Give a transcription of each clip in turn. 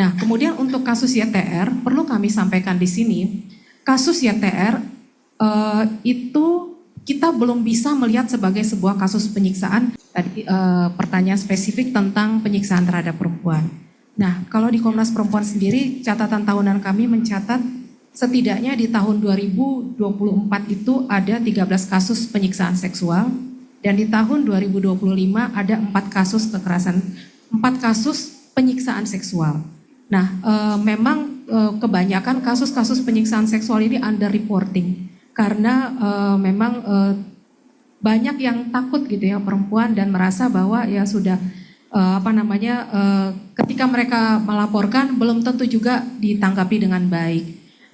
Nah, kemudian untuk kasus YTR, perlu kami sampaikan di sini, kasus YTR itu kita belum bisa melihat sebagai sebuah kasus penyiksaan. Tadi pertanyaan spesifik tentang penyiksaan terhadap perempuan. Nah, kalau di Komnas Perempuan sendiri, catatan tahunan kami mencatat setidaknya di tahun 2024 itu ada 13 kasus penyiksaan seksual, dan di tahun 2025 ada 4 kasus penyiksaan seksual. Nah, memang kebanyakan kasus-kasus penyiksaan seksual ini under reporting karena memang banyak yang takut gitu ya perempuan dan merasa bahwa ya sudah ketika mereka melaporkan belum tentu juga ditanggapi dengan baik.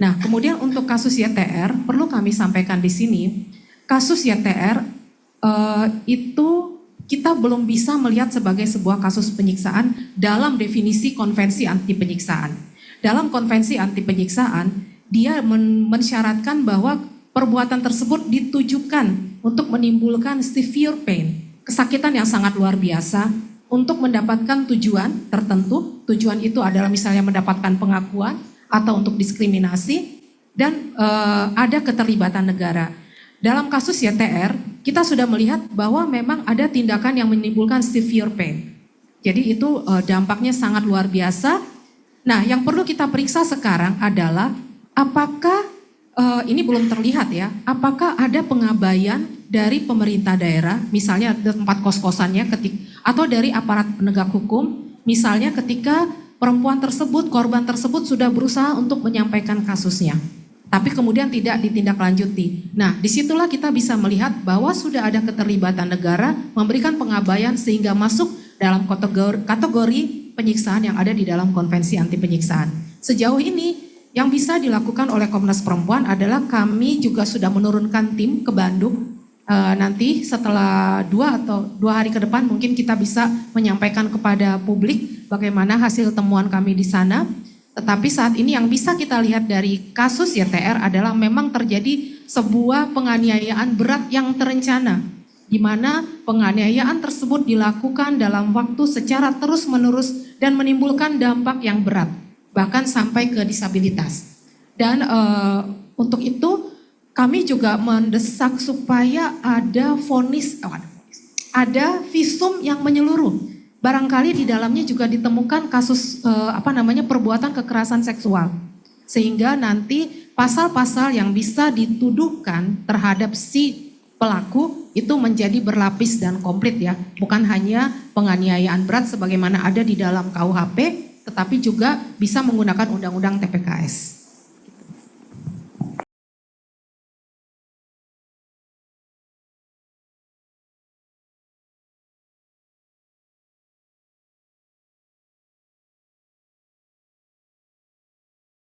Nah, kemudian untuk kasus YTR perlu kami sampaikan di sini, kasus YTR itu kita belum bisa melihat sebagai sebuah kasus penyiksaan dalam definisi konvensi anti penyiksaan. Dalam konvensi anti penyiksaan, dia mensyaratkan bahwa perbuatan tersebut ditujukan untuk menimbulkan severe pain, kesakitan yang sangat luar biasa, untuk mendapatkan tujuan tertentu. Tujuan itu adalah misalnya mendapatkan pengakuan atau untuk diskriminasi, dan ada keterlibatan negara. Dalam kasus YTR, kita sudah melihat bahwa memang ada tindakan yang menimbulkan severe pain. Jadi itu dampaknya sangat luar biasa. Nah, yang perlu kita periksa sekarang adalah apakah, ini belum terlihat ya, apakah ada pengabaian dari pemerintah daerah, misalnya tempat kos-kosannya atau dari aparat penegak hukum, misalnya ketika perempuan tersebut, korban tersebut sudah berusaha untuk menyampaikan kasusnya, tapi kemudian tidak ditindaklanjuti. Nah, disitulah kita bisa melihat bahwa sudah ada keterlibatan negara memberikan pengabaian sehingga masuk dalam kategori penyiksaan yang ada di dalam konvensi anti penyiksaan. Sejauh ini yang bisa dilakukan oleh Komnas Perempuan adalah kami juga sudah menurunkan tim ke Bandung. Nanti setelah 2 hari ke depan mungkin kita bisa menyampaikan kepada publik bagaimana hasil temuan kami di sana. Tetapi saat ini yang bisa kita lihat dari kasus YTR adalah memang terjadi sebuah penganiayaan berat yang terencana, di mana penganiayaan tersebut dilakukan dalam waktu secara terus-menerus dan menimbulkan dampak yang berat, bahkan sampai ke disabilitas. Dan untuk itu kami juga mendesak supaya ada visum yang menyeluruh. Barangkali di dalamnya juga ditemukan kasus perbuatan kekerasan seksual, sehingga nanti pasal-pasal yang bisa dituduhkan terhadap si pelaku itu menjadi berlapis dan komplit ya, bukan hanya penganiayaan berat sebagaimana ada di dalam KUHP, tetapi juga bisa menggunakan undang-undang TPKS.